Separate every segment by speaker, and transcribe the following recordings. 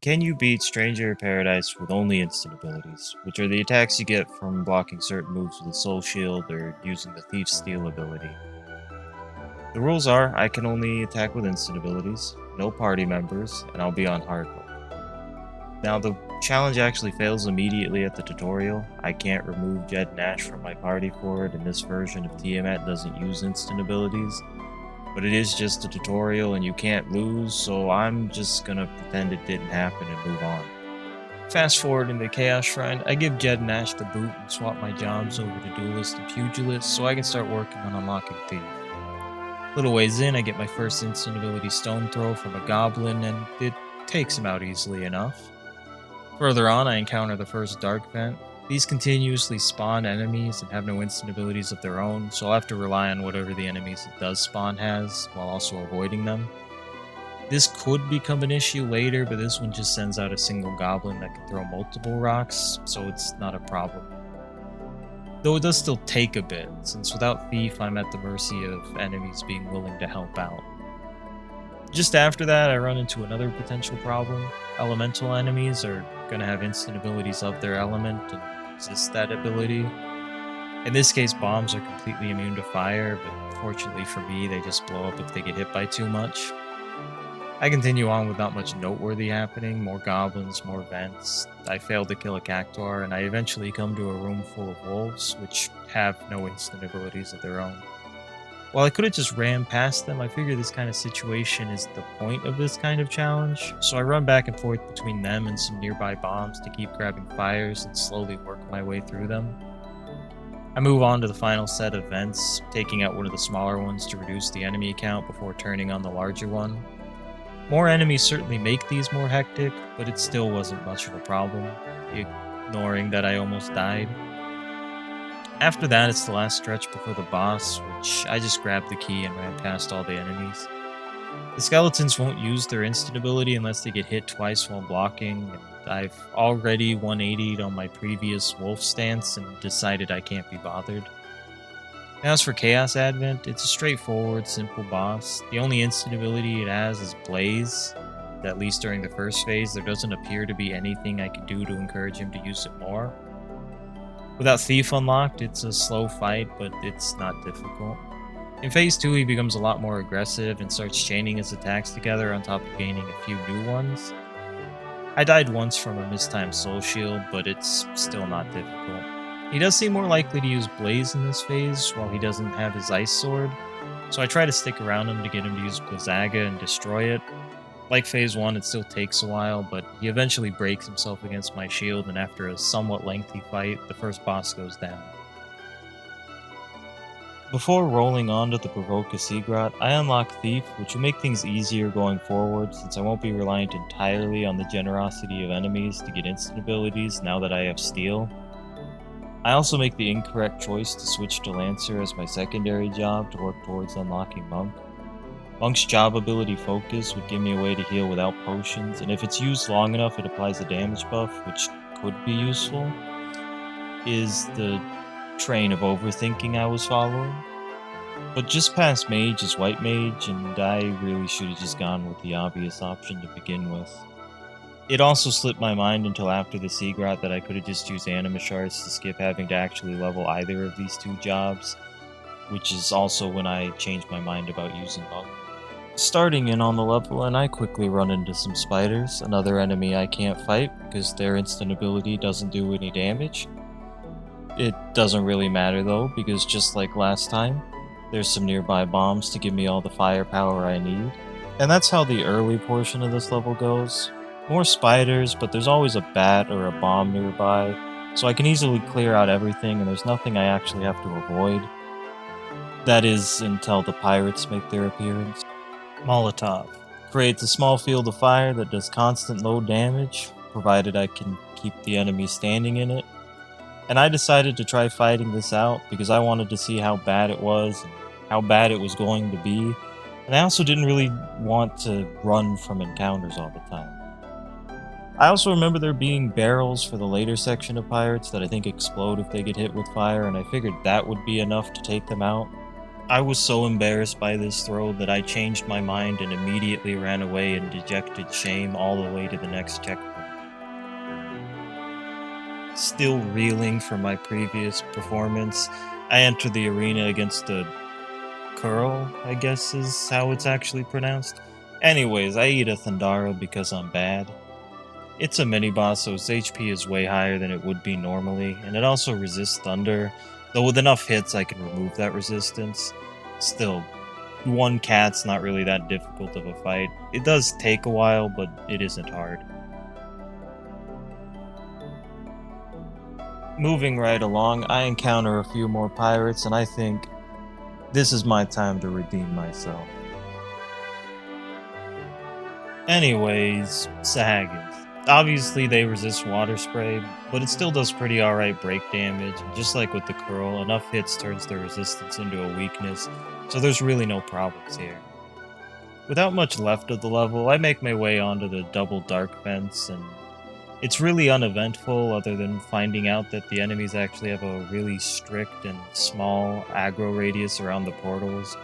Speaker 1: can you beat Stranger of Paradise with only instant abilities, which are the attacks you get from blocking certain moves with a Soul Shield or using the Thief Steal ability? The rules are I can only attack with instant abilities, no party members, and I'll be on hard mode. Now, the challenge actually fails immediately at the tutorial. I can't remove Jed and Ash from my party for it, and this version of Tiamat doesn't use instant abilities. But it is just a tutorial and you can't lose, so I'm just gonna pretend it didn't happen and move on. Fast forward into Chaos Shrine, I give Jed and Ash the boot and swap my jobs over to Duelist and Pugilist so I can start working on unlocking Thief. Little ways in, I get my first instant ability Stone Throw from a Goblin, and it takes him out easily enough. Further on, I encounter the first Dark Vent. These continuously spawn enemies and have no instant abilities of their own, so I'll have to rely on whatever the enemies it does spawn has, while also avoiding them. This could become an issue later, but this one just sends out a single goblin that can throw multiple rocks, so it's not a problem. Though it does still take a bit, since without Thief I'm at the mercy of enemies being willing to help out. Just after that, I run into another potential problem. Elemental enemies are going to have instant abilities of their element and resist that ability. In this case, bombs are completely immune to fire, but fortunately for me, they just blow up if they get hit by too much. I continue on with not much noteworthy happening, more goblins, more vents. I fail to kill a cactuar, and I eventually come to a room full of wolves, which have no instant abilities of their own. While I could have just ran past them, I figure this kind of situation is the point of this kind of challenge, so I run back and forth between them and some nearby bombs to keep grabbing fires and slowly work my way through them. I move on to the final set of vents, taking out one of the smaller ones to reduce the enemy count before turning on the larger one. More enemies certainly make these more hectic, but it still wasn't much of a problem, ignoring that I almost died. After that, it's the last stretch before the boss, which I just grabbed the key and ran past all the enemies. The skeletons won't use their instant ability unless they get hit twice while blocking, and I've already 180'd on my previous wolf stance and decided I can't be bothered. Now as for Chaos Advent, it's a straightforward, simple boss. The only instant ability it has is Blaze. At least during the first phase, there doesn't appear to be anything I can do to encourage him to use it more. Without Thief unlocked, it's a slow fight, but it's not difficult. In Phase 2, he becomes a lot more aggressive and starts chaining his attacks together on top of gaining a few new ones. I died once from a mistimed Soul Shield, but it's still not difficult. He does seem more likely to use Blaze in this phase, while he doesn't have his Ice Sword, so I try to stick around him to get him to use Blizzaga and destroy it. Like Phase 1, it still takes a while, but he eventually breaks himself against my shield, and after a somewhat lengthy fight, the first boss goes down. Before rolling on to the Baroka Seagrot, I unlock Thief, which will make things easier going forward, since I won't be reliant entirely on the generosity of enemies to get instant abilities now that I have Steel. I also make the incorrect choice to switch to Lancer as my secondary job to work towards unlocking Monk. Monk's job ability Focus would give me a way to heal without potions, and if it's used long enough it applies a damage buff, which could be useful, is the train of overthinking I was following. But just past Mage is White Mage, and I really should have just gone with the obvious option to begin with. It also slipped my mind until after the Seagrot that I could have just used Anima Shards to skip having to actually level either of these two jobs, which is also when I changed my mind about using Monk. Starting in on the level, and I quickly run into some spiders, another enemy I can't fight because their instant ability doesn't do any damage. It doesn't really matter though, because just like last time, there's some nearby bombs to give me all the firepower I need. And that's how the early portion of this level goes. More spiders, but there's always a bat or a bomb nearby, so I can easily clear out everything and there's nothing I actually have to avoid. That is, until the pirates make their appearance. Molotov creates a small field of fire that does constant low damage, provided I can keep the enemy standing in it. And I decided to try fighting this out because I wanted to see how bad it was and how bad it was going to be, and I also didn't really want to run from encounters all the time. I also remember there being barrels for the later section of pirates that I think explode if they get hit with fire, and I figured that would be enough to take them out. I was so embarrassed by this throw that I changed my mind and immediately ran away in dejected shame all the way to the next checkpoint. Still reeling from my previous performance, I entered the arena against a Curl, I guess is how it's actually pronounced. Anyways, I eat a Thundara because I'm bad. It's a mini boss, so its HP is way higher than it would be normally, and it also resists thunder, though with enough hits I can remove that resistance. Still, one cat's not really that difficult of a fight. It does take a while, but it isn't hard. Moving right along, I encounter a few more pirates, and I think this is my time to redeem myself. Anyways, Sahagins. Obviously, they resist water spray, but it still does pretty alright break damage. Just like with the curl, enough hits turns their resistance into a weakness, so there's really no problems here. Without much left of the level, I make my way onto the double dark fence, and it's really uneventful other than finding out that the enemies actually have a really strict and small aggro radius around the portals,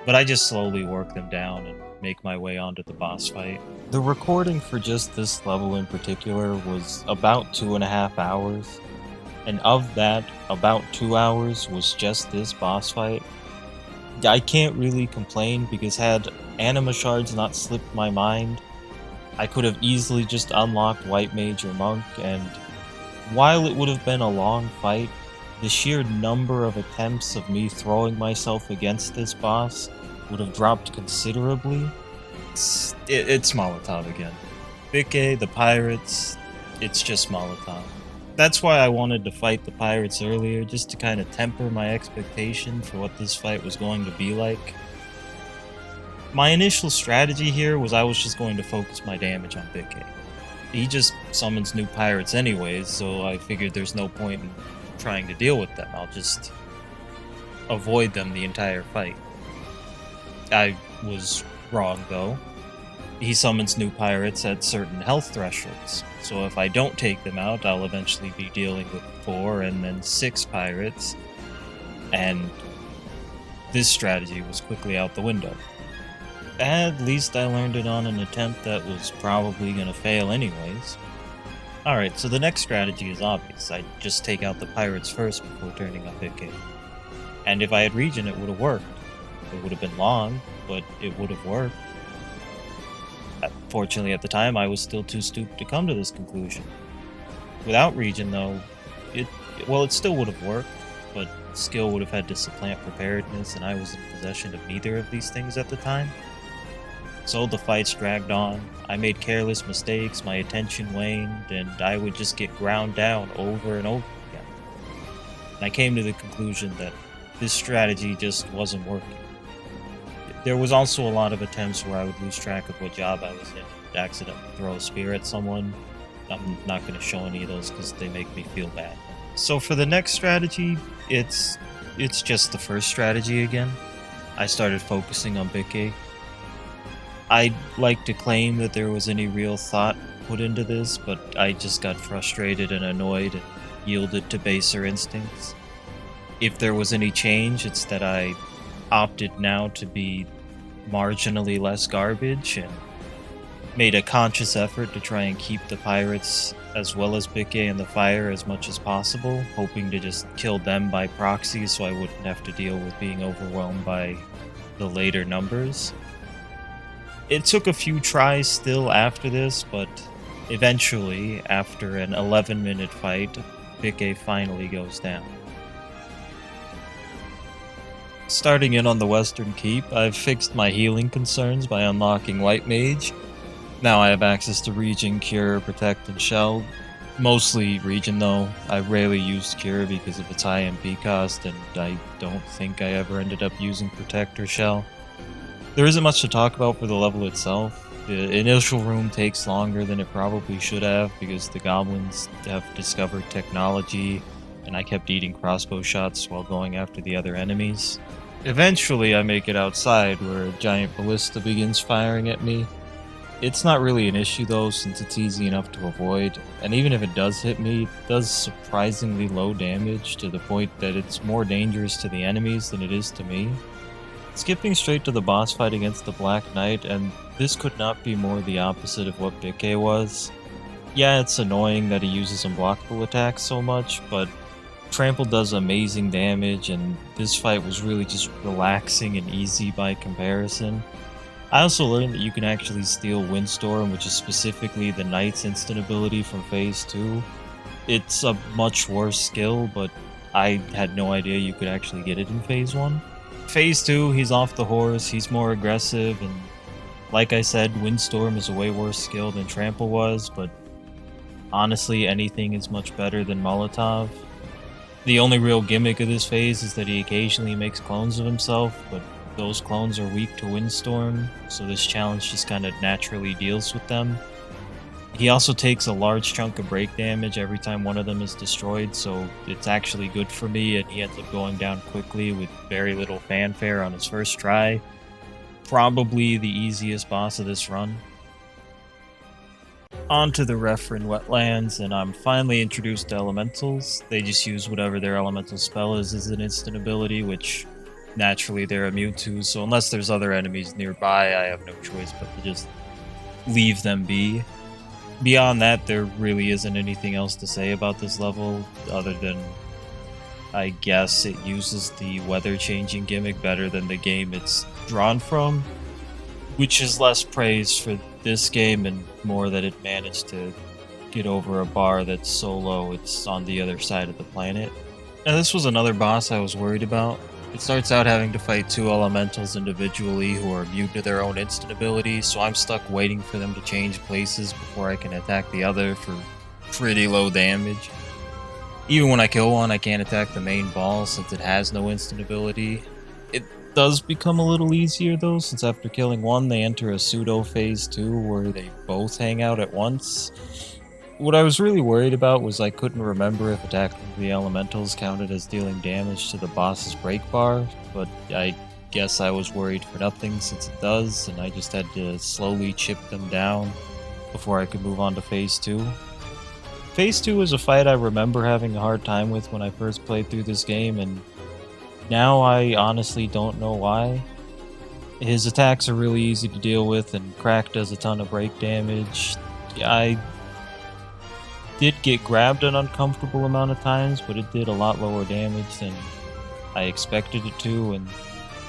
Speaker 1: but I just slowly work them down and make my way onto the boss fight. The recording for just this level in particular was about 2.5 hours, and of that, about 2 hours was just this boss fight. I can't really complain because had anima shards not slipped my mind, I could have easily just unlocked White Mage or Monk, and while it would have been a long fight, the sheer number of attempts of me throwing myself against this boss would have dropped considerably. It's Molotov again. Bikke, the pirates, it's just Molotov. That's why I wanted to fight the pirates earlier, just to kind of temper my expectation for what this fight was going to be like. My initial strategy here was I was just going to focus my damage on Bikke. He just summons new pirates anyways, so I figured there's no point in trying to deal with them. I'll just avoid them the entire fight. I was wrong though. He summons new pirates at certain health thresholds, so if I don't take them out, I'll eventually be dealing with 4 and then 6 pirates, and this strategy was quickly out the window. At least I learned it on an attempt that was probably going to fail anyways. Alright, so the next strategy is obvious. I'd just take out the pirates first before turning on Bikke. And if I had regen, it would have worked. It would have been long, but it would have worked. Fortunately, at the time, I was still too stupid to come to this conclusion. Without regen, though, it still would have worked, but skill would have had to supplant preparedness, and I was in possession of neither of these things at the time. So the fights dragged on, I made careless mistakes, my attention waned, and I would just get ground down over and over again. And I came to the conclusion that this strategy just wasn't working. There was also a lot of attempts where I would lose track of what job I was in and accidentally throw a spear at someone. I'm not going to show any of those because they make me feel bad. So for the next strategy, it's just the first strategy again. I started focusing on Bikke. I'd like to claim that there was any real thought put into this, but I just got frustrated and annoyed and yielded to baser instincts. If there was any change, it's that I opted now to be marginally less garbage and made a conscious effort to try and keep the pirates as well as Bikke in the fire as much as possible, hoping to just kill them by proxy so I wouldn't have to deal with being overwhelmed by the later numbers. It took a few tries still after this, but eventually, after an 11-minute fight, Bikke finally goes down. Starting in on the Western Keep, I've fixed my healing concerns by unlocking White Mage. Now I have access to Regen, Cure, Protect, and Shell. Mostly Regen though. I rarely used Cure because of its high MP cost, and I don't think I ever ended up using Protect or Shell. There isn't much to talk about for the level itself. The initial room takes longer than it probably should have because the goblins have discovered technology, and I kept eating crossbow shots while going after the other enemies. Eventually I make it outside where a giant ballista begins firing at me. It's not really an issue though, since it's easy enough to avoid, and even if it does hit me, it does surprisingly low damage to the point that it's more dangerous to the enemies than it is to me. Skipping straight to the boss fight against the Black Knight, and this could not be more the opposite of what Bikke was. Yeah, it's annoying that he uses unblockable attacks so much, but Trample does amazing damage, and this fight was really just relaxing and easy by comparison. I also learned that you can actually steal Windstorm, which is specifically the Knight's instant ability from Phase 2. It's a much worse skill, but I had no idea you could actually get it in Phase 1. Phase 2, he's off the horse, he's more aggressive, and like I said, Windstorm is a way worse skill than Trample was, but honestly, anything is much better than Molotov. The only real gimmick of this phase is that he occasionally makes clones of himself, but those clones are weak to Windstorm, so this challenge just kind of naturally deals with them. He also takes a large chunk of break damage every time one of them is destroyed, so it's actually good for me, and he ends up going down quickly with very little fanfare on his first try. Probably the easiest boss of this run. Onto the Referend Wetlands, and I'm finally introduced to Elementals. They just use whatever their Elemental spell is as an instant ability, which naturally they're immune to, so unless there's other enemies nearby, I have no choice but to just leave them be. Beyond that, there really isn't anything else to say about this level, other than I guess it uses the weather changing gimmick better than the game it's drawn from, which is less praise for this game and more that it managed to get over a bar that's so low it's on the other side of the planet. Now this was another boss I was worried about. It starts out having to fight two elementals individually who are immune to their own instant abilities, so I'm stuck waiting for them to change places before I can attack the other for pretty low damage. Even when I kill one, I can't attack the main ball since it has no instant ability. It does become a little easier though, since after killing one, they enter a pseudo phase 2 where they both hang out at once. What I was really worried about was I couldn't remember if attacking the elementals counted as dealing damage to the boss's break bar, but I guess I was worried for nothing since it does, and I just had to slowly chip them down before I could move on to phase 2. Phase 2 is a fight I remember having a hard time with when I first played through this game, and now I honestly don't know why. His attacks are really easy to deal with, and Crack does a ton of break damage. I did get grabbed an uncomfortable amount of times, but it did a lot lower damage than I expected it to, and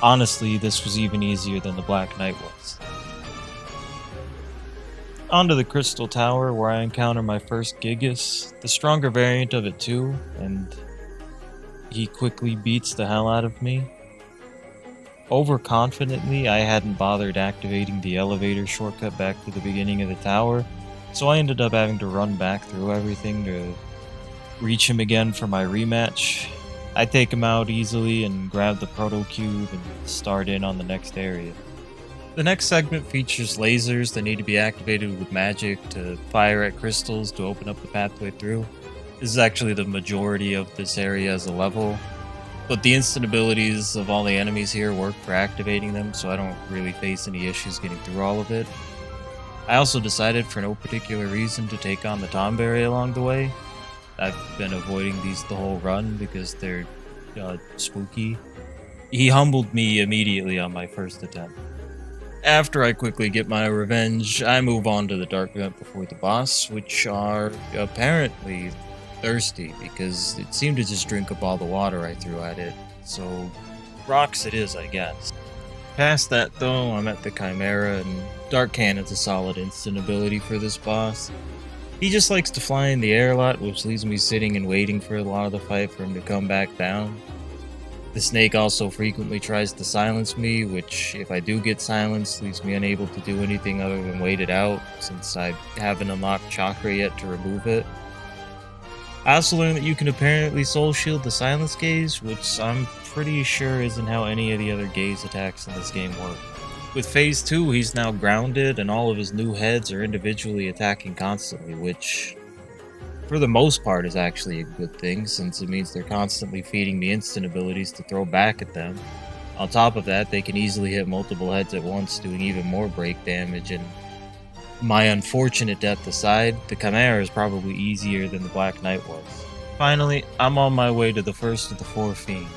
Speaker 1: honestly, this was even easier than the Black Knight was. Onto the Crystal Tower, where I encounter my first Gigas, the stronger variant of it too, and he quickly beats the hell out of me. Overconfidently, I hadn't bothered activating the elevator shortcut back to the beginning of the tower, so I ended up having to run back through everything to reach him again for my rematch. I take him out easily and grab the Proto Cube and start in on the next area. The next segment features lasers that need to be activated with magic to fire at crystals to open up the pathway through. This is actually the majority of this area as a level, but the instant abilities of all the enemies here work for activating them, so I don't really face any issues getting through all of it. I also decided for no particular reason to take on the Tomberry along the way. I've been avoiding these the whole run because they're spooky. He humbled me immediately on my first attempt. After I quickly get my revenge, I move on to the Dark Vent before the boss, which are apparently thirsty because it seemed to just drink up all the water I threw at it, so rocks it is, I guess. Past that though, I'm at the Chimera, and Dark Cannon's a solid instant ability for this boss. He just likes to fly in the air a lot, which leaves me sitting and waiting for a lot of the fight for him to come back down. The snake also frequently tries to silence me, which, if I do get silenced, leaves me unable to do anything other than wait it out, since I haven't unlocked Chakra yet to remove it. I also learned that you can apparently soul shield the silence gaze, which I'm pretty sure isn't how any of the other gaze attacks in this game work. With phase 2, he's now grounded, and all of his new heads are individually attacking constantly, which for the most part is actually a good thing, since it means they're constantly feeding me instant abilities to throw back at them. On top of that, they can easily hit multiple heads at once, doing even more break damage, and my unfortunate death aside, the Chimera is probably easier than the Black Knight was. Finally, I'm on my way to the first of the 4 fiends.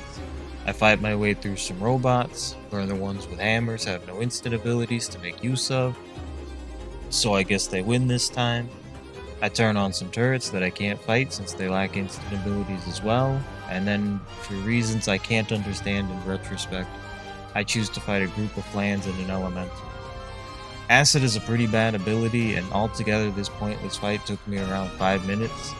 Speaker 1: I fight my way through some robots, learn the ones with hammers have no instant abilities to make use of, so I guess they win this time. I turn on some turrets that I can't fight since they lack instant abilities as well, and then, for reasons I can't understand in retrospect, I choose to fight a group of flans and an elemental. Acid is a pretty bad ability, and altogether this pointless fight took me around 5 minutes,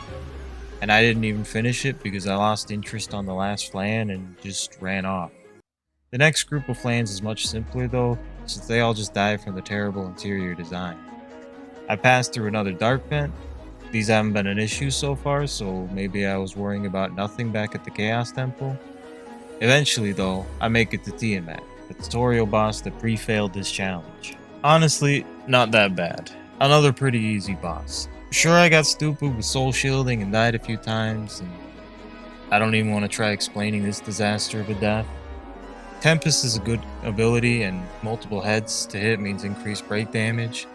Speaker 1: and I didn't even finish it because I lost interest on the last flan and just ran off. The next group of flans is much simpler though, since they all just die from the terrible interior design. I passed through another dark vent. These haven't been an issue so far, so maybe I was worrying about nothing back at the Chaos Temple. Eventually though, I make it to Tiamat, the tutorial boss that pre-failed this challenge. Honestly, not that bad. Another pretty easy boss. Sure, I got stupid with soul shielding and died a few times, and I don't even want to try explaining this disaster of a death. Tempest is a good ability, and multiple heads to hit means increased break damage.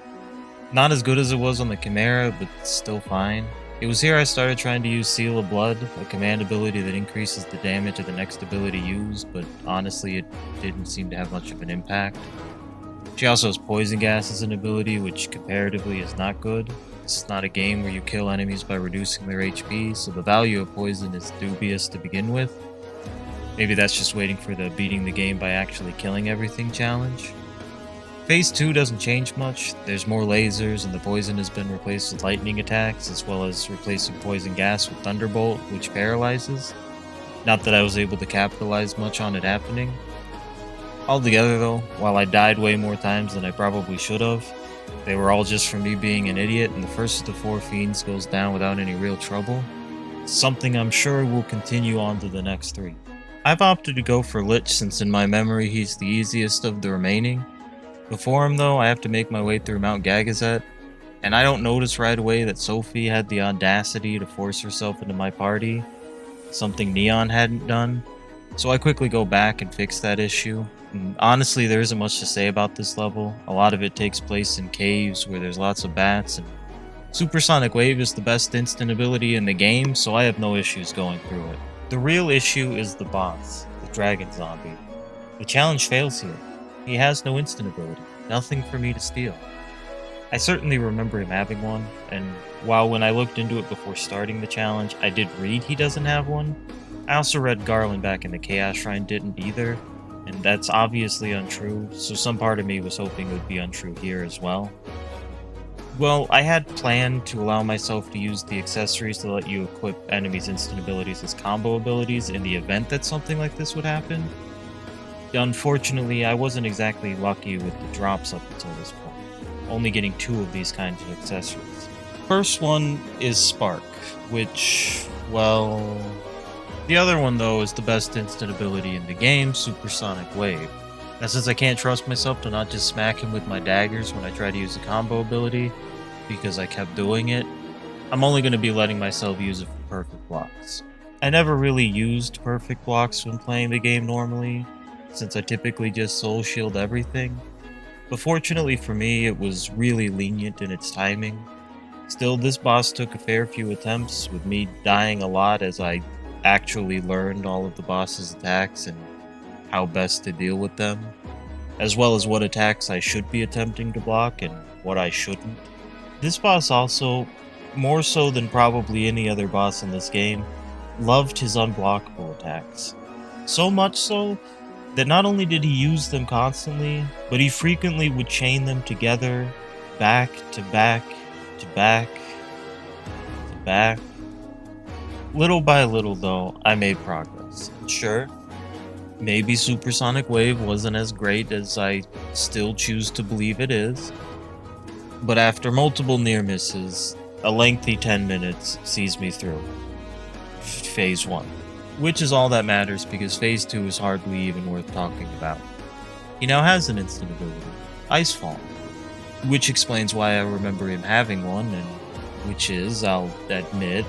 Speaker 1: Not as good as it was on the Chimera, but still fine. It was here I started trying to use Seal of Blood, a command ability that increases the damage of the next ability used, but honestly it didn't seem to have much of an impact. She also has Poison Gas as an ability, which comparatively is not good. It's not a game where you kill enemies by reducing their HP, so the value of poison is dubious to begin with. Maybe that's just waiting for the beating the game by actually killing everything challenge. Phase 2 doesn't change much. There's more lasers, and the poison has been replaced with lightning attacks, as well as replacing poison gas with Thunderbolt, which paralyzes. Not that I was able to capitalize much on it happening. Altogether though, while I died way more times than I probably should have, they were all just from me being an idiot, and the first of the 4 fiends goes down without any real trouble. Something I'm sure will continue on to the next 3. I've opted to go for Lich since in my memory he's the easiest of the remaining. Before him though, I have to make my way through Mount Gagazet, and I don't notice right away that Sophie had the audacity to force herself into my party, something Neon hadn't done, so I quickly go back and fix that issue. And honestly, there isn't much to say about this level. A lot of it takes place in caves where there's lots of bats, and Supersonic Wave is the best instant ability in the game, so I have no issues going through it. The real issue is the boss, the Dragon Zombie. The challenge fails here. He has no instant ability, nothing for me to steal. I certainly remember him having one, and while when I looked into it before starting the challenge, I did read he doesn't have one, I also read Garland back in the Chaos Shrine didn't either, and that's obviously untrue, so some part of me was hoping it would be untrue here as well. Well, I had planned to allow myself to use the accessories to let you equip enemies' instant abilities as combo abilities in the event that something like this would happen. Unfortunately, I wasn't exactly lucky with the drops up until this point, only getting 2 of these kinds of accessories. First one is Spark, which, well... The other one though is the best instant ability in the game, Supersonic Wave. Now since I can't trust myself to not just smack him with my daggers when I try to use a combo ability, because I kept doing it, I'm only going to be letting myself use it for perfect blocks. I never really used perfect blocks when playing the game normally, since I typically just soul shield everything, but fortunately for me it was really lenient in its timing. Still, this boss took a fair few attempts, with me dying a lot as I actually learned all of the boss's attacks and how best to deal with them, as well as what attacks I should be attempting to block and what I shouldn't. This boss also, more so than probably any other boss in this game, loved his unblockable attacks. So much so that not only did he use them constantly, but he frequently would chain them together, back to back to back to back. Little by little though, I made progress. Sure, maybe Supersonic Wave wasn't as great as I still choose to believe it is, but after multiple near misses, a lengthy 10 minutes sees me through Phase 1. Which is all that matters because Phase 2 is hardly even worth talking about. He now has an instant ability, Icefall, which explains why I remember him having one, and which is, I'll admit,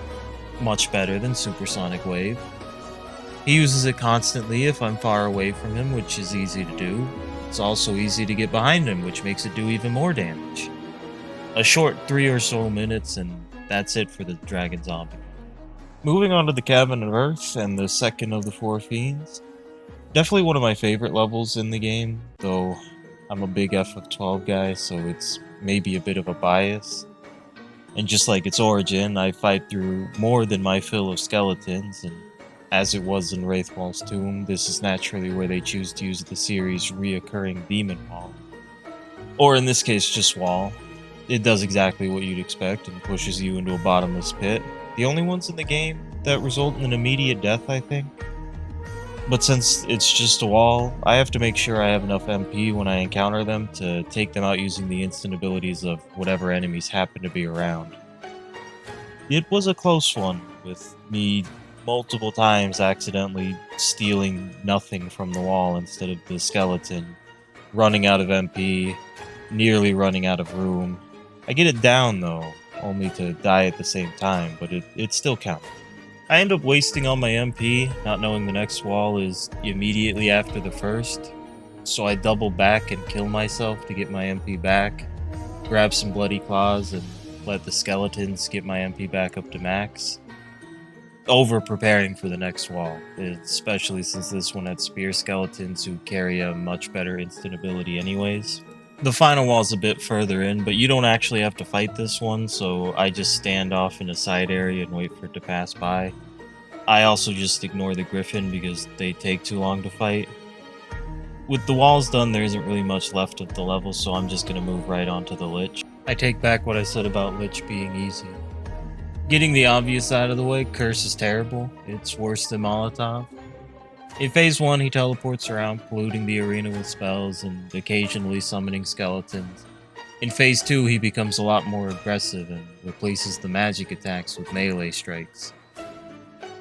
Speaker 1: much better than Supersonic Wave. He uses it constantly if I'm far away from him, which is easy to do. It's also easy to get behind him, which makes it do even more damage. A short 3 or so minutes, and that's it for the Dragon Zombie. Moving on to the Cabin of Earth and the second of the 4 fiends. Definitely one of my favorite levels in the game, though I'm a big FF12 guy, so it's maybe a bit of a bias. And just like its origin, I fight through more than my fill of skeletons, and as it was in Wraithwall's Tomb, this is naturally where they choose to use the series' reoccurring Demon Wall. Or in this case, just Wall. It does exactly what you'd expect and pushes you into a bottomless pit. The only ones in the game that result in an immediate death, I think. But since it's just a wall, I have to make sure I have enough MP when I encounter them to take them out using the instant abilities of whatever enemies happen to be around. It was a close one, with me multiple times accidentally stealing nothing from the wall instead of the skeleton, running out of MP, nearly running out of room. I get it down though, only to die at the same time, but it still counts. I end up wasting all my MP, not knowing the next wall is immediately after the first, so I double back and kill myself to get my MP back, grab some bloody claws, and let the skeletons get my MP back up to max. Over preparing for the next wall, especially since this one had spear skeletons who carry a much better instant ability anyways. The final wall's a bit further in, but you don't actually have to fight this one, so I just stand off in a side area and wait for it to pass by. I also just ignore the griffin because they take too long to fight. With the walls done, there isn't really much left of the level, so I'm just going to move right onto the Lich. I take back what I said about Lich being easy. Getting the obvious out of the way, Curse is terrible. It's worse than Molotov. In Phase 1, he teleports around, polluting the arena with spells and occasionally summoning skeletons. In Phase 2, he becomes a lot more aggressive and replaces the magic attacks with melee strikes.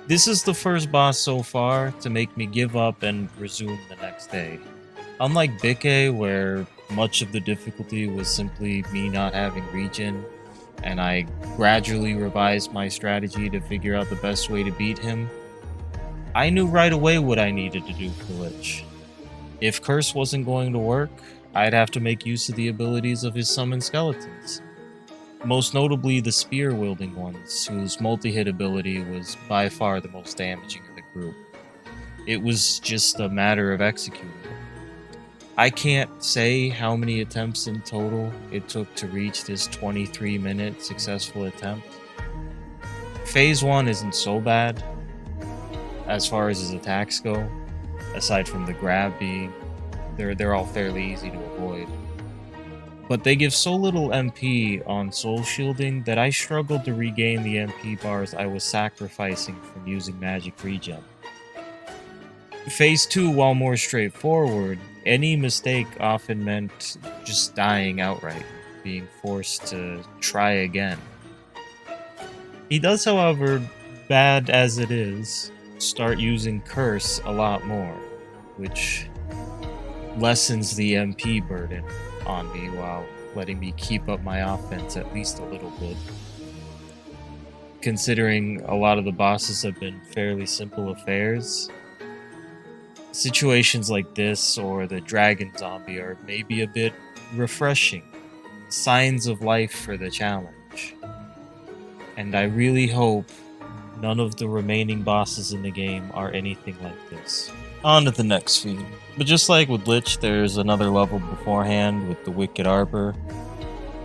Speaker 1: This is the first boss so far to make me give up and resume the next day. Unlike Bikke, where much of the difficulty was simply me not having regen, and I gradually revised my strategy to figure out the best way to beat him, I knew right away what I needed to do for Lich. If Curse wasn't going to work, I'd have to make use of the abilities of his summoned skeletons. Most notably the spear-wielding ones, whose multi-hit ability was by far the most damaging of the group. It was just a matter of executing it. I can't say how many attempts in total it took to reach this 23-minute successful attempt. Phase 1 isn't so bad, as far as his attacks go, aside from the grab being, they're all fairly easy to avoid. But they give so little MP on soul shielding that I struggled to regain the MP bars I was sacrificing from using magic regen. Phase 2, while more straightforward, any mistake often meant just dying outright, being forced to try again. He does, however, bad as it is, start using Curse a lot more, which lessens the MP burden on me while letting me keep up my offense at least a little bit. Considering a lot of the bosses have been fairly simple affairs, situations like this or the dragon zombie are maybe a bit refreshing, signs of life for the challenge. And I really hope none of the remaining bosses in the game are anything like this. On to the next fiend. But just like with Lich, there's another level beforehand with the Wicked Arbor.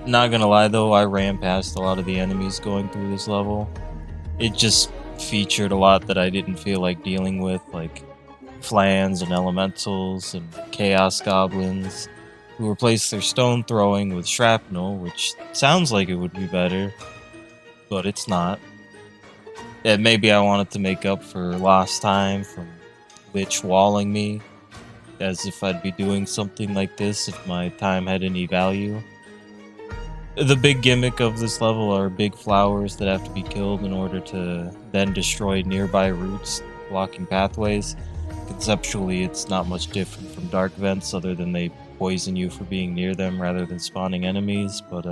Speaker 1: Not gonna lie though, I ran past a lot of the enemies going through this level. It just featured a lot that I didn't feel like dealing with, like Flans and Elementals and Chaos Goblins, who replaced their stone throwing with shrapnel, which sounds like it would be better, but it's not. And maybe I wanted to make up for lost time from Lich walling me, as if I'd be doing something like this if my time had any value. The big gimmick of this level are big flowers that have to be killed in order to then destroy nearby roots, blocking pathways. Conceptually, it's not much different from dark vents other than they poison you for being near them rather than spawning enemies, but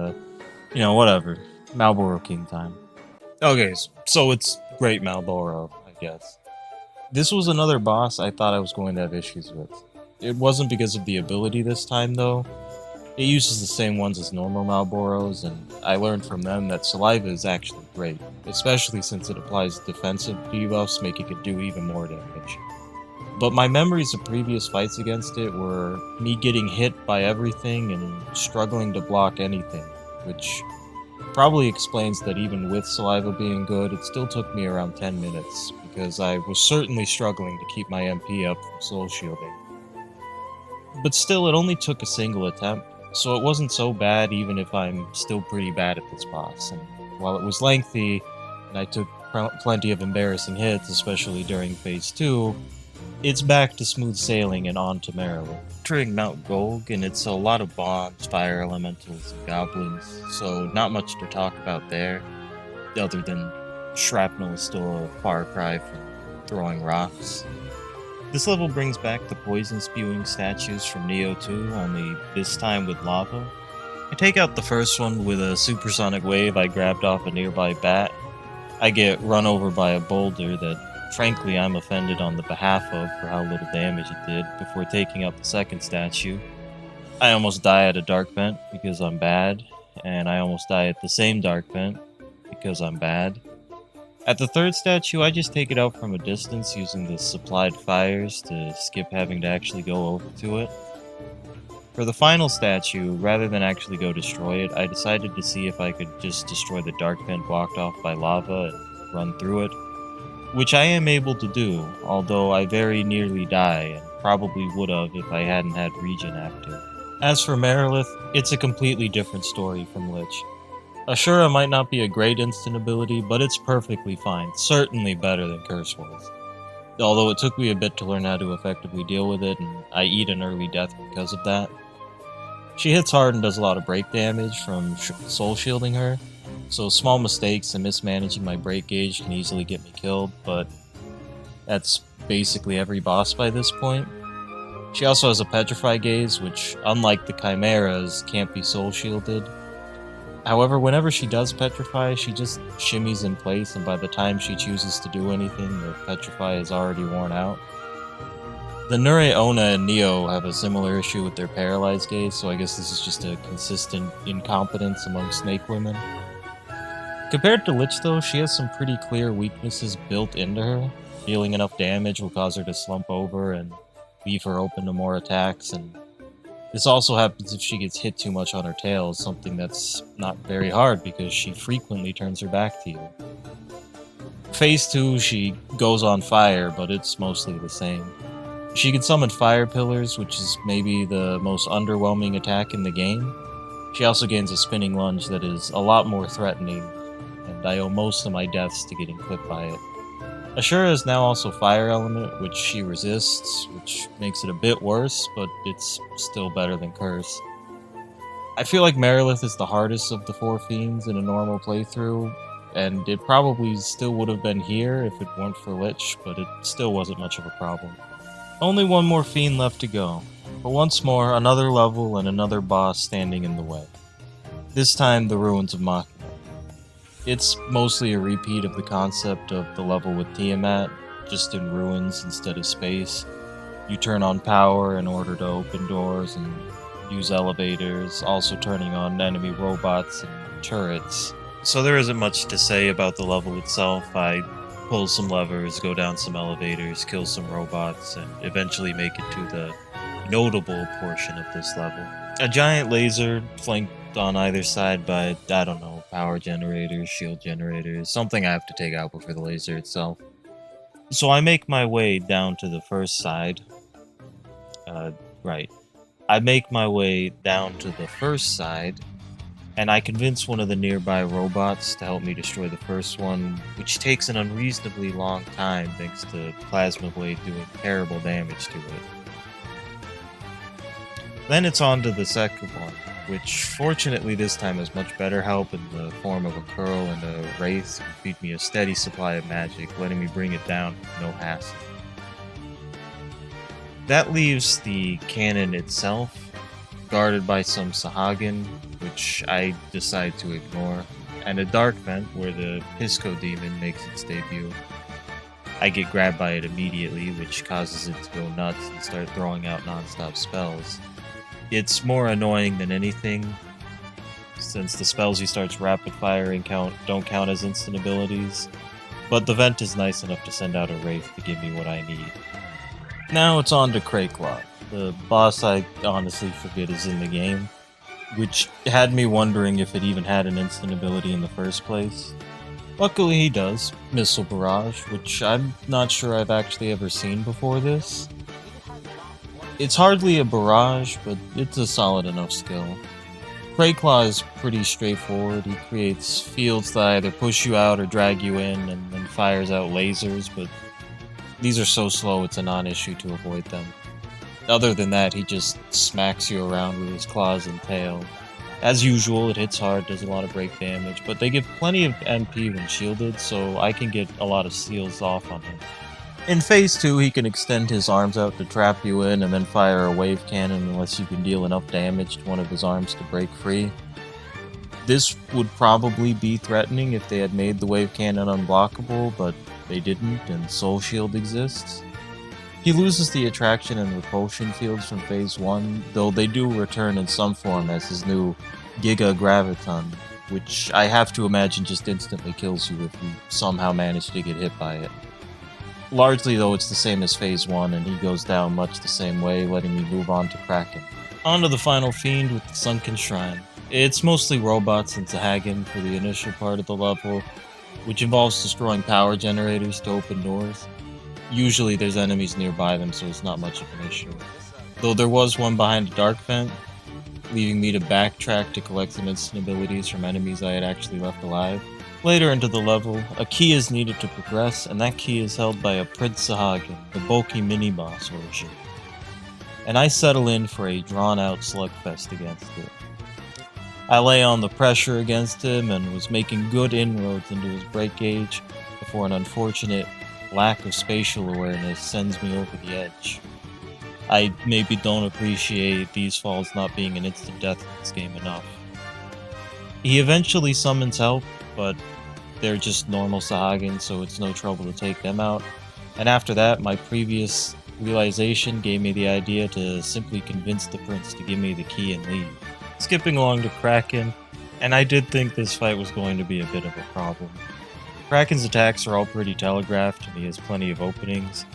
Speaker 1: you know, whatever. Malboro King time. Okay, so it's Great Malboro, I guess. This was another boss I thought I was going to have issues with. It wasn't because of the ability this time, though. It uses the same ones as normal Malboros, and I learned from them that Saliva is actually great, especially since it applies defensive debuffs, making it do even more damage. But my memories of previous fights against it were me getting hit by everything and struggling to block anything, which probably explains that even with saliva being good, it still took me around 10 minutes, because I was certainly struggling to keep my MP up from soul shielding. But still, it only took a single attempt, so it wasn't so bad even if I'm still pretty bad at this boss. And while it was lengthy, and I took plenty of embarrassing hits, especially during Phase 2, it's back to smooth sailing and on to Maryland. Entering Mount Golg, and it's a lot of bombs, fire elementals, and goblins, so not much to talk about there, other than shrapnel is still a far cry from throwing rocks. This level brings back the poison spewing statues from Neo 2, only this time with lava. I take out the first one with a supersonic wave I grabbed off a nearby bat. I get run over by a boulder that, frankly, I'm offended on the behalf of for how little damage it did before taking out the second statue. I almost die at a dark vent because I'm bad, and I almost die at the same dark vent because I'm bad. At the third statue, I just take it out from a distance using the supplied fires to skip having to actually go over to it. For the final statue, rather than actually go destroy it, I decided to see if I could just destroy the dark vent blocked off by lava and run through it, which I am able to do, although I very nearly die and probably would have if I hadn't had regen active. As for Marilith, it's a completely different story from Lich. Ashura might not be a great instant ability, but it's perfectly fine, certainly better than Curse was. Although it took me a bit to learn how to effectively deal with it, and I eat an early death because of that. She hits hard and does a lot of break damage from soul shielding her, so small mistakes and mismanaging my break gauge can easily get me killed, but that's basically every boss by this point. She also has a Petrify Gaze, which, unlike the Chimeras, can't be soul shielded. However, whenever she does Petrify, she just shimmies in place, and by the time she chooses to do anything, the Petrify is already worn out. The Nure Ona and Neo have a similar issue with their Paralyzed Gaze, so I guess this is just a consistent incompetence among snake women. Compared to Lich though, she has some pretty clear weaknesses built into her. Dealing enough damage will cause her to slump over and leave her open to more attacks, and this also happens if she gets hit too much on her tail, something that's not very hard because she frequently turns her back to you. Phase 2, she goes on fire, but it's mostly the same. She can summon fire pillars, which is maybe the most underwhelming attack in the game. She also gains a spinning lunge that is a lot more threatening, and I owe most of my deaths to getting clipped by it. Ashura is now also Fire Element, which she resists, which makes it a bit worse, but it's still better than Curse. I feel like Marilith is the hardest of the four fiends in a normal playthrough, and it probably still would have been here if it weren't for Lich, but it still wasn't much of a problem. Only one more fiend left to go, but once more, another level and another boss standing in the way. This time, the Ruins of Machina. It's mostly a repeat of the concept of the level with Tiamat, just in ruins instead of space. You turn on power in order to open doors and use elevators, also turning on enemy robots and turrets. So there isn't much to say about the level itself. I pull some levers, go down some elevators, kill some robots, and eventually make it to the notable portion of this level. A giant laser flanked on either side by, I don't know, power generators, shield generators, something I have to take out before the laser itself. So I make my way down to the first side. I make my way down to the first side, and I convince one of the nearby robots to help me destroy the first one, which takes an unreasonably long time thanks to Plasma Blade doing terrible damage to it. Then it's on to the second one, which fortunately this time has much better help in the form of a Curl and a Wraith who feed me a steady supply of magic, letting me bring it down with no hassle. That leaves the cannon itself, guarded by some Sahagin, which I decide to ignore, and a dark vent where the Pisco Demon makes its debut. I get grabbed by it immediately, which causes it to go nuts and start throwing out non-stop spells. It's more annoying than anything, since the spells he starts rapid firing don't count as instant abilities, but the vent is nice enough to send out a Wraith to give me what I need. Now it's on to Crayclaw, the boss I honestly forget is in the game, which had me wondering if it even had an instant ability in the first place. Luckily he does, Missile Barrage, which I'm not sure I've actually ever seen before this. It's hardly a barrage, but it's a solid enough skill. Crayclaw is pretty straightforward. He creates fields that either push you out or drag you in, and then fires out lasers, but these are so slow it's a non-issue to avoid them. Other than that, he just smacks you around with his claws and tail. As usual, it hits hard, does a lot of break damage, but they give plenty of MP when shielded, so I can get a lot of steals off on him. In Phase 2, he can extend his arms out to trap you in and then fire a wave cannon unless you can deal enough damage to one of his arms to break free. This would probably be threatening if they had made the wave cannon unblockable, but they didn't, and Soul Shield exists. He loses the attraction and repulsion fields from Phase 1, though they do return in some form as his new Giga Graviton, which I have to imagine just instantly kills you if you somehow manage to get hit by it. Largely though, it's the same as Phase 1, and he goes down much the same way, letting me move on to Kraken. On to the final fiend with the Sunken Shrine. It's mostly robots and Sahagin for the initial part of the level, which involves destroying power generators to open doors. Usually there's enemies nearby them, so it's not much of an issue. Though there was one behind a dark vent, leaving me to backtrack to collect some instant abilities from enemies I had actually left alive. Later into the level, a key is needed to progress, and that key is held by a Prince Sahagin, the bulky mini-boss version. And I settle in for a drawn-out slugfest against it. I lay on the pressure against him and was making good inroads into his break gauge before an unfortunate lack of spatial awareness sends me over the edge. I maybe don't appreciate these falls not being an instant death in this game enough. He eventually summons help, but they're just normal Sahagin, so it's no trouble to take them out. And after that, my previous realization gave me the idea to simply convince the prince to give me the key and leave. Skipping along to Kraken, and I did think this fight was going to be a bit of a problem. Kraken's attacks are all pretty telegraphed and he has plenty of openings,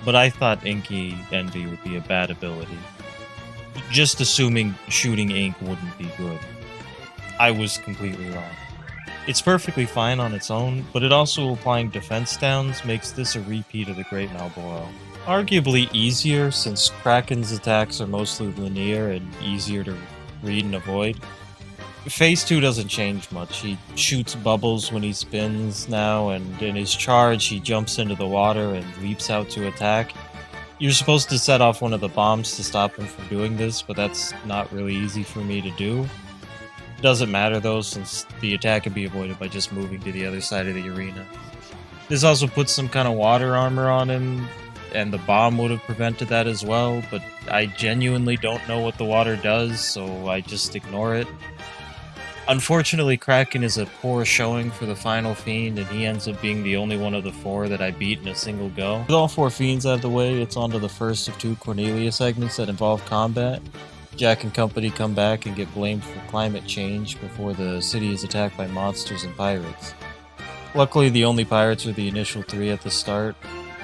Speaker 1: but I thought Inky Envy would be a bad ability. Just assuming shooting ink wouldn't be good. I was completely wrong. It's perfectly fine on its own, but it also applying defense downs makes this a repeat of the Great Malboro. Arguably easier since Kraken's attacks are mostly linear and easier to read and avoid. Phase 2 doesn't change much. He shoots bubbles when he spins now, and in his charge he jumps into the water and leaps out to attack. You're supposed to set off one of the bombs to stop him from doing this, but that's not really easy for me to do. It doesn't matter though, since the attack can be avoided by just moving to the other side of the arena. This also puts some kind of water armor on him, and the bomb would have prevented that as well, but I genuinely don't know what the water does, so I just ignore it. Unfortunately, Kraken is a poor showing for the final fiend, and he ends up being the only one of the 4 that I beat in a single go. With all 4 fiends out of the way, it's on to the first of 2 Cornelia segments that involve combat. Jack and company come back and get blamed for climate change before the city is attacked by monsters and pirates. Luckily, the only pirates are the initial 3 at the start,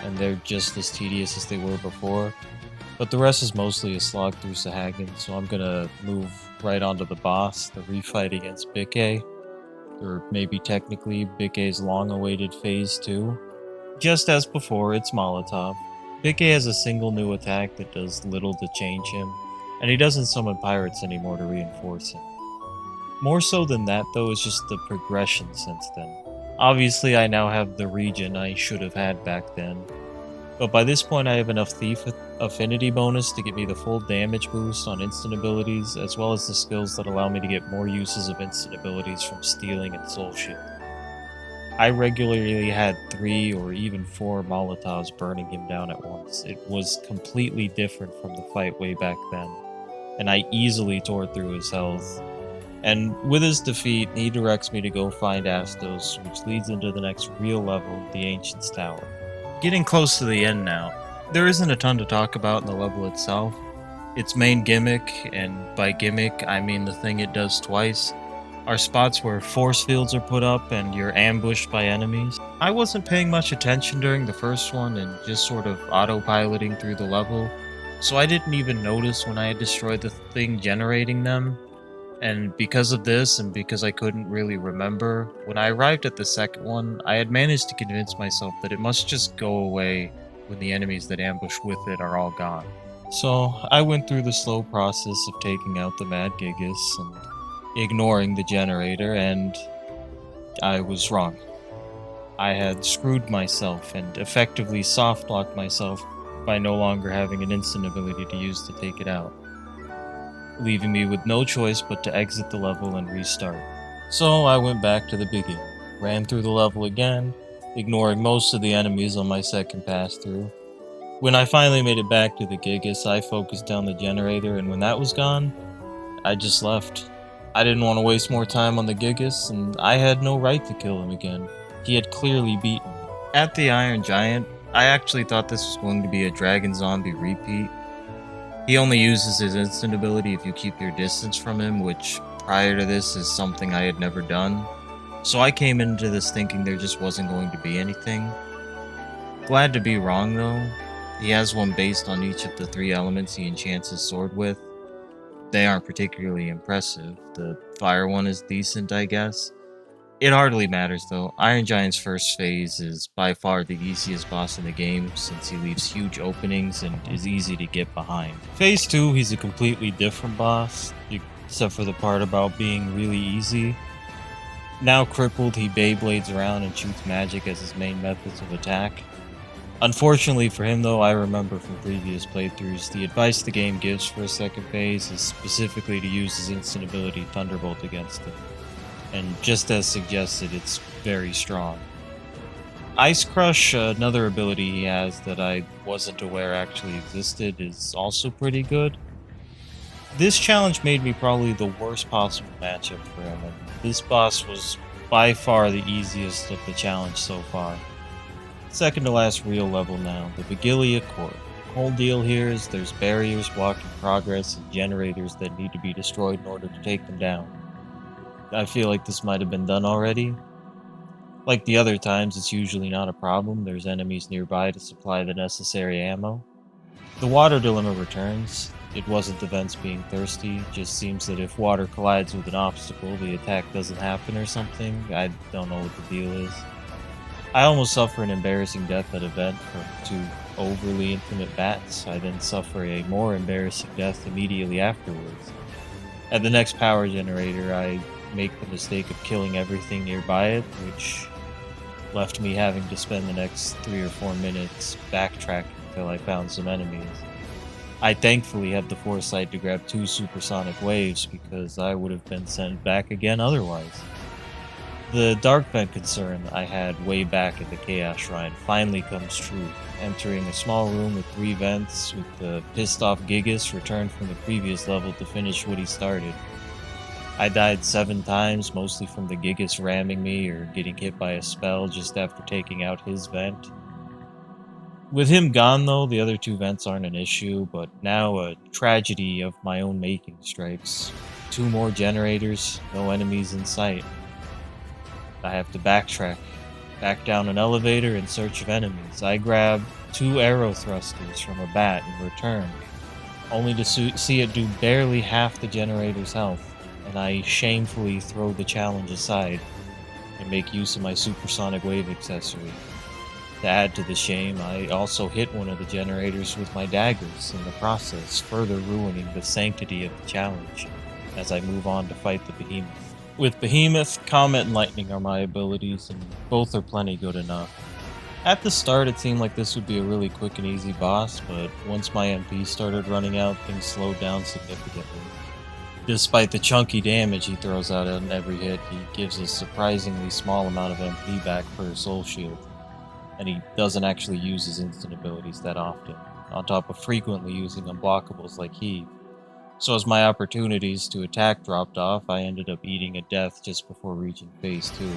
Speaker 1: and they're just as tedious as they were before. But the rest is mostly a slog through Sahagin, so I'm gonna move right onto the boss, the refight against Bikke, or maybe technically Bikke's long-awaited Phase 2. Just as before, it's Molotov. Bikke has a single new attack that does little to change him, and he doesn't summon pirates anymore to reinforce him. More so than that though is just the progression since then. Obviously I now have the regen I should have had back then, but by this point I have enough Thief affinity bonus to give me the full damage boost on instant abilities, as well as the skills that allow me to get more uses of instant abilities from stealing and soul shield. I regularly had 3 or even 4 Molotovs burning him down at once. It was completely different from the fight way back then, and I easily tore through his health. And with his defeat, he directs me to go find Astos, which leads into the next real level, the Ancient's Tower. Getting close to the end now. There isn't a ton to talk about in the level itself. Its main gimmick, and by gimmick I mean the thing it does twice, are spots where force fields are put up and you're ambushed by enemies. I wasn't paying much attention during the first one and just sort of autopiloting through the level, so I didn't even notice when I had destroyed the thing generating them. And because of this, and because I couldn't really remember, when I arrived at the second one, I had managed to convince myself that it must just go away when the enemies that ambush with it are all gone. So I went through the slow process of taking out the Mad Gigas and ignoring the generator, and I was wrong. I had screwed myself and effectively soft locked myself by no longer having an instant ability to use to take it out, leaving me with no choice but to exit the level and restart. So I went back to the beginning, ran through the level again, ignoring most of the enemies on my second pass through. When I finally made it back to the Gigas, I focused down the generator, and when that was gone, I just left. I didn't want to waste more time on the Gigas, and I had no right to kill him again. He had clearly beaten me. At the Iron Giant, I actually thought this was going to be a Dragon Zombie repeat. He only uses his instant ability if you keep your distance from him, which prior to this is something I had never done. So I came into this thinking there just wasn't going to be anything. Glad to be wrong though. He has one based on each of the 3 elements he enchants his sword with. They aren't particularly impressive. The fire one is decent, I guess. It hardly matters though. Iron Giant's first phase is by far the easiest boss in the game since he leaves huge openings and is easy to get behind. Phase 2, he's a completely different boss, except for the part about being really easy. Now crippled, he Beyblades around and shoots magic as his main methods of attack. Unfortunately for him though, I remember from previous playthroughs, the advice the game gives for a second phase is specifically to use his instant ability Thunderbolt against him. And just as suggested, it's very strong. Ice Crush, another ability he has that I wasn't aware actually existed, is also pretty good. This challenge made me probably the worst possible matchup for him, and this boss was by far the easiest of the challenge so far. Second to last real level now, the Vigilia Court. Whole deal here is there's barriers blocking progress and generators that need to be destroyed in order to take them down. I feel like this might have been done already. Like the other times, it's usually not a problem. There's enemies nearby to supply the necessary ammo. The water dilemma returns. It wasn't the vents being thirsty, just seems that if water collides with an obstacle, the attack doesn't happen or something. I don't know what the deal is. I almost suffer an embarrassing death at a vent from 2 overly intimate bats. I then suffer a more embarrassing death immediately afterwards. At the next power generator, I make the mistake of killing everything nearby it, which left me having to spend the next 3 or 4 minutes backtracking until I found some enemies. I thankfully had the foresight to grab 2 supersonic waves because I would have been sent back again otherwise. The dark vent concern I had way back at the Chaos Shrine finally comes true, entering a small room with 3 vents with the pissed off Gigas returned from the previous level to finish what he started. I died 7 times, mostly from the Gigas ramming me or getting hit by a spell just after taking out his vent. With him gone though, the other 2 vents aren't an issue, but now a tragedy of my own making strikes. 2 more generators, no enemies in sight. I have to backtrack, back down an elevator in search of enemies. I grab 2 arrow thrusters from a bat in return, only to see it do barely half the generator's health. And I shamefully throw the challenge aside and make use of my supersonic wave accessory. To add to the shame, I also hit one of the generators with my daggers in the process, further ruining the sanctity of the challenge as I move on to fight the Behemoth. With Behemoth, Comet and Lightning are my abilities, and both are plenty good enough. At the start, it seemed like this would be a really quick and easy boss, but once my MP started running out, things slowed down significantly. Despite the chunky damage he throws out on every hit, he gives a surprisingly small amount of MP back per soul shield, and he doesn't actually use his instant abilities that often, on top of frequently using unblockables like Heave. So as my opportunities to attack dropped off, I ended up eating a death just before reaching phase 2.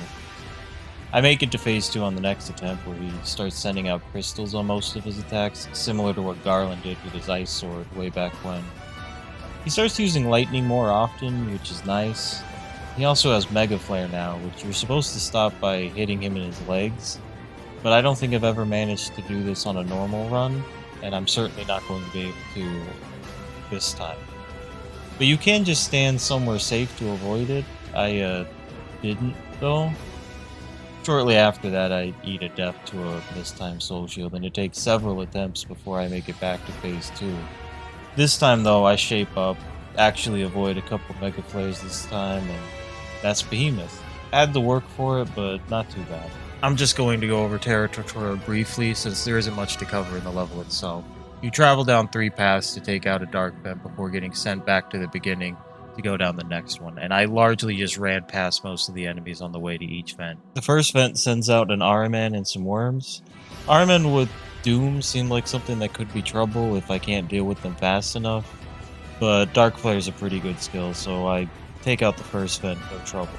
Speaker 1: I make it to phase 2 on the next attempt, where he starts sending out crystals on most of his attacks, similar to what Garland did with his ice sword way back when. He starts using lightning more often, which is nice. He also has Mega Flare now, which you're supposed to stop by hitting him in his legs, but I don't think I've ever managed to do this on a normal run, and I'm certainly not going to be able to this time. But you can just stand somewhere safe to avoid it. I didn't, though. Shortly after that, I eat a death to a mistime Soul Shield, and it takes several attempts before I make it back to phase 2. This time, though, I shape up, actually avoid a couple Mega Flares this time, and that's Behemoth. Had to work for it, but not too bad. I'm just going to go over Terra Tutorial briefly, since there isn't much to cover in the level itself. You travel down 3 paths to take out a Dark Vent before getting sent back to the beginning to go down the next one, and I largely just ran past most of the enemies on the way to each vent. The first vent sends out an Araman and some worms. Araman with Doom seem like something that could be trouble if I can't deal with them fast enough, but Dark Flare is a pretty good skill, so I take out the first vent, no trouble.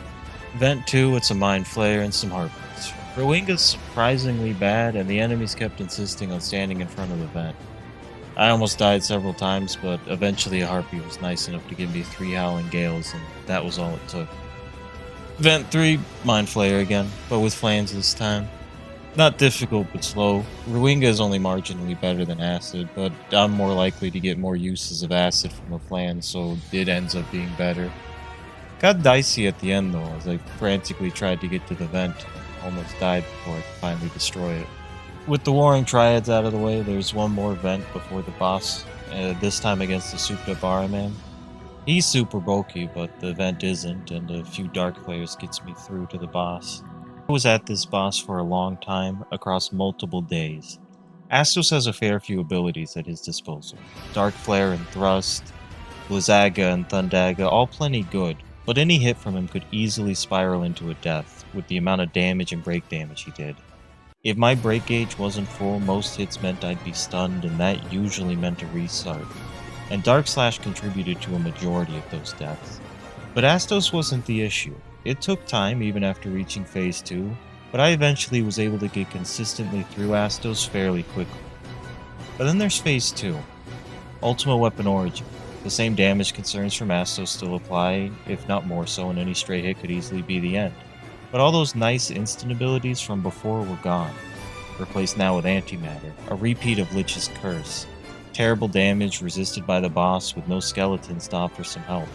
Speaker 1: Vent 2, it's a Mind Flayer and some Harpies. Rowinga's surprisingly bad, and the enemies kept insisting on standing in front of the vent. I almost died several times, but eventually a Harpy was nice enough to give me 3 Howling Gales, and that was all it took. Vent 3, Mind Flayer again, but with Flames this time. Not difficult, but slow. Rowinga is only marginally better than Acid, but I'm more likely to get more uses of Acid from a Flan, so it ends up being better. Got dicey at the end though, as I frantically tried to get to the vent, almost died before I could finally destroy it. With the Warring Triads out of the way, there's one more vent before the boss, this time against the souped up Araman. He's super bulky, but the vent isn't, and a few Dark Flares gets me through to the boss. I was at this boss for a long time, across multiple days. Astos has a fair few abilities at his disposal. Dark Flare and Thrust, Blizzaga and Thundaga, all plenty good, but any hit from him could easily spiral into a death, with the amount of damage and break damage he did. If my break gauge wasn't full, most hits meant I'd be stunned, and that usually meant a restart. And Dark Slash contributed to a majority of those deaths. But Astos wasn't the issue. It took time even after reaching phase 2, but I eventually was able to get consistently through Astos fairly quickly. But then there's phase 2. Ultimate Weapon Origin. The same damage concerns from Astos still apply, if not more so, and any stray hit could easily be the end. But all those nice instant abilities from before were gone, replaced now with Antimatter, a repeat of Lich's Curse. Terrible damage resisted by the boss with no skeletons to offer some help.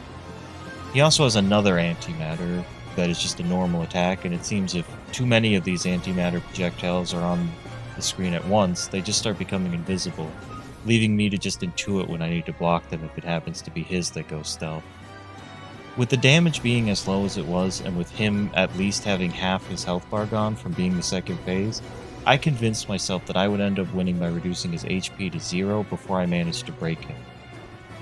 Speaker 1: He also has another Antimatter that is just a normal attack, and it seems if too many of these Antimatter projectiles are on the screen at once, they just start becoming invisible, leaving me to just intuit when I need to block them if it happens to be his that goes stealth. With the damage being as low as it was, and with him at least having half his health bar gone from being the second phase, I convinced myself that I would end up winning by reducing his HP to 0 before I managed to break him.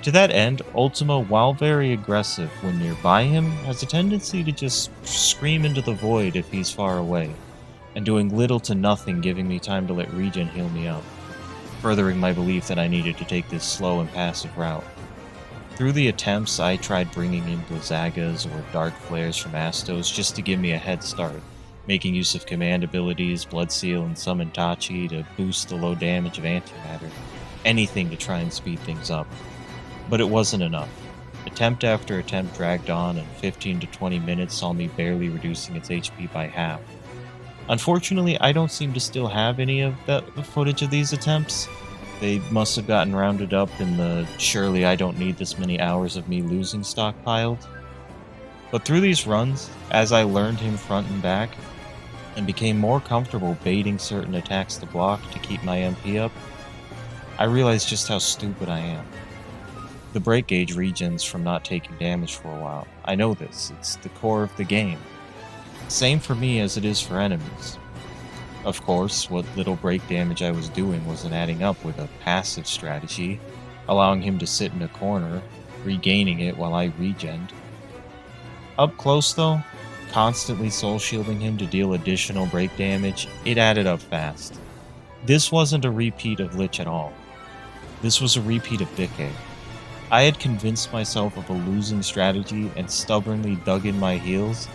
Speaker 1: To that end, Ultima, while very aggressive when nearby him, has a tendency to just scream into the void if he's far away, and doing little to nothing giving me time to let regen heal me up, furthering my belief that I needed to take this slow and passive route. Through the attempts, I tried bringing in Blizzagas or Dark Flares from Astos just to give me a head start, making use of command abilities, Blood Seal, and Summon Tachi to boost the low damage of Antimatter, anything to try and speed things up. But it wasn't enough. Attempt after attempt dragged on, and 15 to 20 minutes saw me barely reducing its HP by half. Unfortunately, I don't seem to still have any of that footage of these attempts. They must have gotten rounded up in the surely I don't need this many hours of me losing stockpiled. But through these runs, as I learned him front and back, and became more comfortable baiting certain attacks to block to keep my MP up, I realized just how stupid I am. The break gauge regens from not taking damage for a while. I know this, it's the core of the game. Same for me as it is for enemies. Of course, what little break damage I was doing wasn't adding up with a passive strategy, allowing him to sit in a corner, regaining it while I regened. Up close though, constantly soul shielding him to deal additional break damage, it added up fast. This wasn't a repeat of Lich at all. This was a repeat of Decay. I had convinced myself of a losing strategy and stubbornly dug in my heels.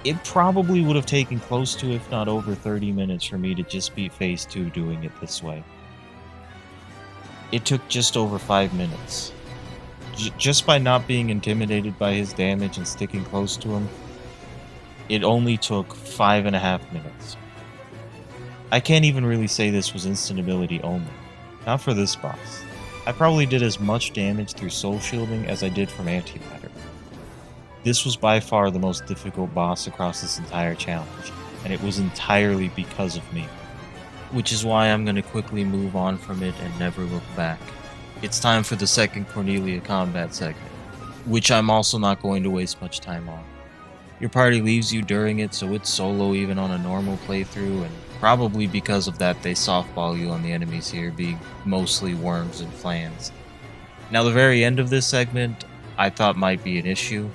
Speaker 1: It probably would have taken close to, if not over 30 minutes for me to just beat phase 2 doing it this way. It took just over 5 minutes. Just by not being intimidated by his damage and sticking close to him, it only took 5.5 minutes. I can't even really say this was instant ability only. Not for this boss. I probably did as much damage through soul shielding as I did from antimatter. This was by far the most difficult boss across this entire challenge, and it was entirely because of me. Which is why I'm going to quickly move on from it and never look back. It's time for the second Cornelia combat segment, which I'm also not going to waste much time on. Your party leaves you during it, so it's solo even on a normal playthrough, and probably because of that they softball you on the enemies here, being mostly worms and flans. Now the very end of this segment I thought might be an issue.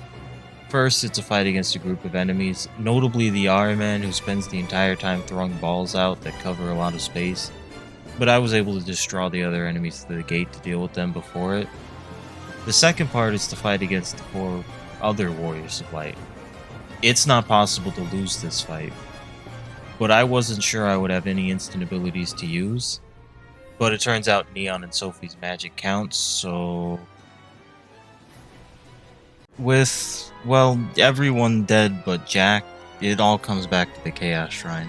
Speaker 1: First, it's a fight against a group of enemies, notably the R-Man who spends the entire time throwing balls out that cover a lot of space, but I was able to just draw the other enemies to the gate to deal with them before it. The second part is to fight against the 4 other Warriors of Light. It's not possible to lose this fight, but I wasn't sure I would have any instant abilities to use, but it turns out Neon and Sophie's magic counts, so... With, well, everyone dead but Jack, it all comes back to the Chaos Shrine.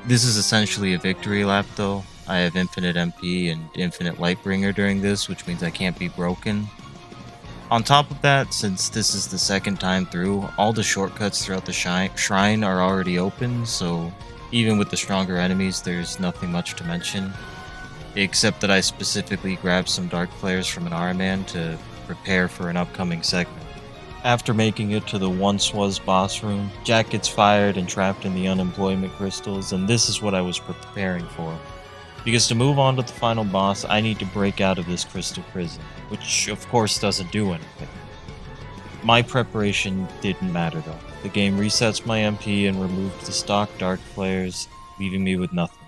Speaker 1: This is essentially a victory lap though. I have infinite MP and infinite Lightbringer during this, which means I can't be broken. On top of that, since this is the second time through, all the shortcuts throughout the shrine are already open, so even with the stronger enemies, there's nothing much to mention. Except that I specifically grabbed some Dark Flares from an R-Man to prepare for an upcoming segment. After making it to the once-was boss room, Jack gets fired and trapped in the unemployment crystals, and this is what I was preparing for. Because to move on to the final boss, I need to break out of this crystal prison, which of course doesn't do anything. My preparation didn't matter though. The game resets my MP and removed the stock Dark Flares, leaving me with nothing.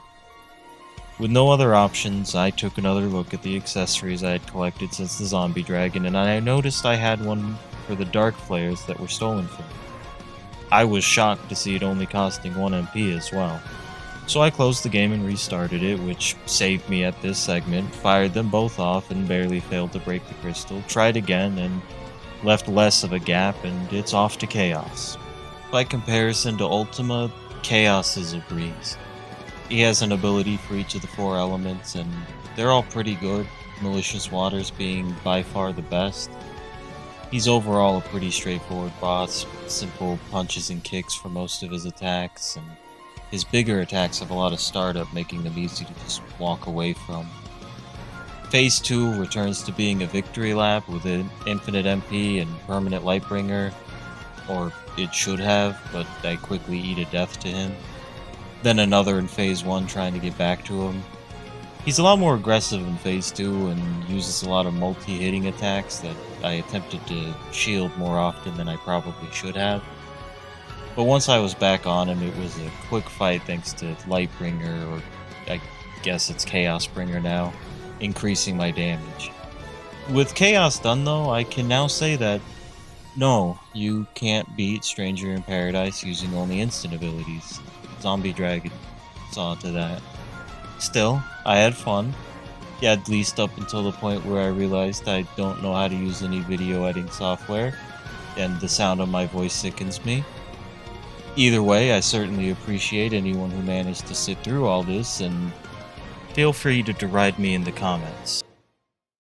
Speaker 1: With no other options, I took another look at the accessories I had collected since the zombie dragon, and I noticed I had one for the Dark Flares that were stolen from me. I was shocked to see it only costing 1 MP as well. So I closed the game and restarted it, which saved me at this segment, fired them both off and barely failed to break the crystal, tried again and left less of a gap, and it's off to Chaos. By comparison to Ultima, Chaos is a breeze. He has an ability for each of the 4 elements, and they're all pretty good, Malicious Waters being by far the best. He's overall a pretty straightforward boss, simple punches and kicks for most of his attacks, and his bigger attacks have a lot of startup, making them easy to just walk away from. Phase 2 returns to being a victory lap with an infinite MP and permanent Lightbringer, or it should have, but I quickly eat a death to him. Then another in Phase 1 trying to get back to him. He's a lot more aggressive in Phase 2 and uses a lot of multi-hitting attacks that I attempted to shield more often than I probably should have. But once I was back on him, it was a quick fight thanks to Lightbringer, or I guess it's Chaosbringer now, increasing my damage. With Chaos done though, I can now say that no, you can't beat Stranger in Paradise using only instant abilities. Zombie Dragon saw to that. Still, I had fun. Yeah, at least up until the point where I realized I don't know how to use any video editing software, and the sound of my voice sickens me. Either way, I certainly appreciate anyone who managed to sit through all this, and feel free to deride me in the comments.